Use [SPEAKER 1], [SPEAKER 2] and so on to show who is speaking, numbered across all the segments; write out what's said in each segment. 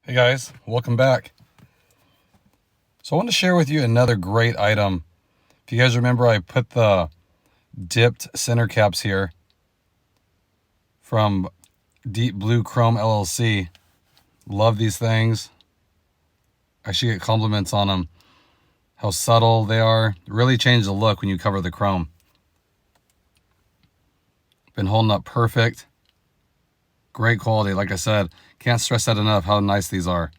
[SPEAKER 1] Hey guys, welcome back. So I want to share with you another great item. If you guys remember, I put the dipped center caps here from Deepbluechrome LLC. Love these things. I actually get compliments on them. How subtle they are. Really change the look when you cover the chrome. Been holding up perfect. Great quality. Like I said, can't stress that enough how nice these are.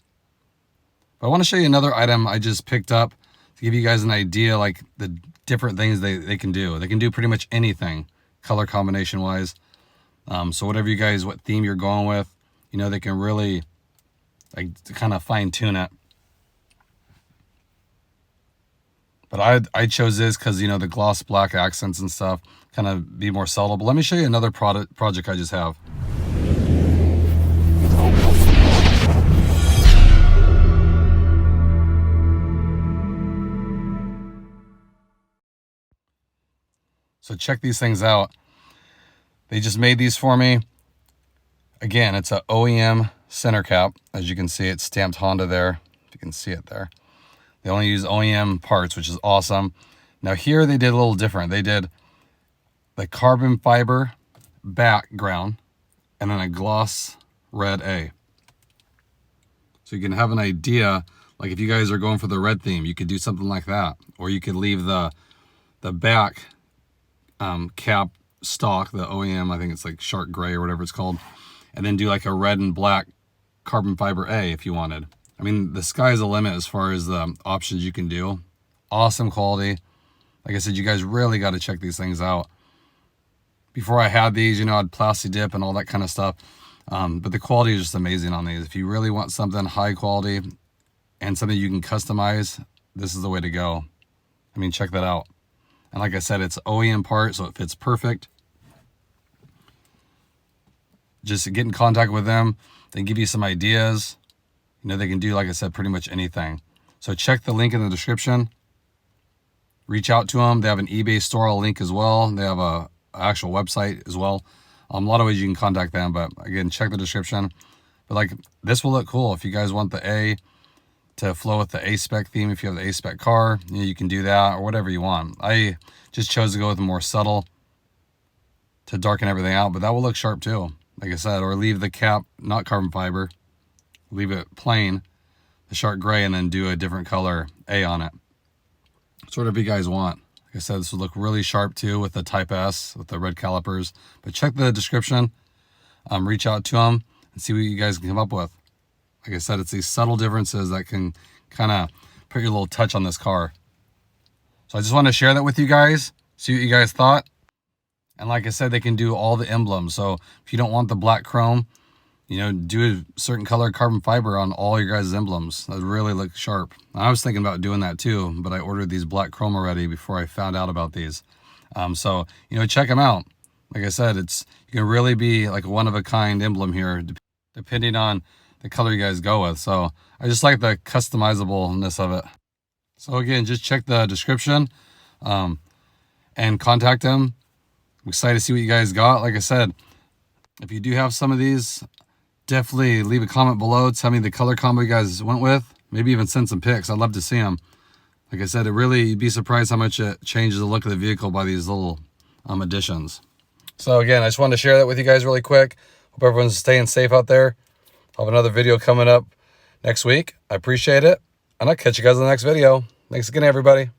[SPEAKER 1] But I want to show you another item I just picked up to give you guys an idea, like the different things they can do. They can do pretty much anything, color combination wise. So whatever you guys, what theme you're going with, you know, they can really like kind of fine tune it. But I chose this because, you know, the gloss black accents and stuff kind of be more subtle. But let me show you another project I just have. So check these things out. They just made these for me. Again, it's a OEM center cap. As you can see, it's stamped Honda there. If you can see it there. They only use OEM parts, which is awesome. Now here they did a little different. They did the carbon fiber background and then a gloss red A. So you can have an idea, like if you guys are going for the red theme, you could do something like that. Or you could leave the back cap stock, the OEM, I think it's like shark gray or whatever it's called, and then do like a red and black carbon fiber A if you wanted. I mean, the sky's the limit as far as the options you can do. Awesome quality. Like I said, you guys really got to check these things out. Before I had these, you know, I'd plasti dip and all that kind of stuff, but the quality is just amazing on these. If you really want something high quality and something you can customize, this is the way to go. I mean, check that out. And like I said, it's OEM part, so it fits perfect. Just get in contact with them. They give you some ideas. You know, they can do, like I said, pretty much anything. So check the link in the description. Reach out to them. They have an eBay store I'll link as well. They have an actual website as well. A lot of ways you can contact them, but again, check the description. But like, this will look cool if you guys want the A to flow with the A-Spec theme. If you have the A-Spec car, you know, you can do that or whatever you want. I just chose to go with a more subtle to darken everything out, but that will look sharp too, like I said. Or leave the cap not carbon fiber, leave it plain, the shark gray, and then do a different color A on it. Sort of you guys want. Like I said, this would look really sharp too with the Type S, with the red calipers. But check the description, reach out to them and see what you guys can come up with. Like I said, it's these subtle differences that can kind of put your little touch on this car. So I just want to share that with you guys, see what you guys thought. And like I said, they can do all the emblems. So if you don't want the black chrome, you know, do a certain color carbon fiber on all your guys' emblems. That would really look sharp. I was thinking about doing that too, but I ordered these black chrome already before I found out about these. So, you know, check them out. Like I said, you can really be like a one-of-a-kind emblem here, depending on the color you guys go with. So I just like the customizableness of it. So again, just check the description and contact them. I'm excited to see what you guys got. Like I said, if you do have some of these, definitely leave a comment below. Tell me the color combo you guys went with. Maybe even send some pics. I'd love to see them. Like I said, you'd be surprised how much it changes the look of the vehicle by these little additions. So again, I just wanted to share that with you guys really quick. Hope everyone's staying safe out there. I'll have another video coming up next week. I appreciate it. And I'll catch you guys in the next video. Thanks again, everybody.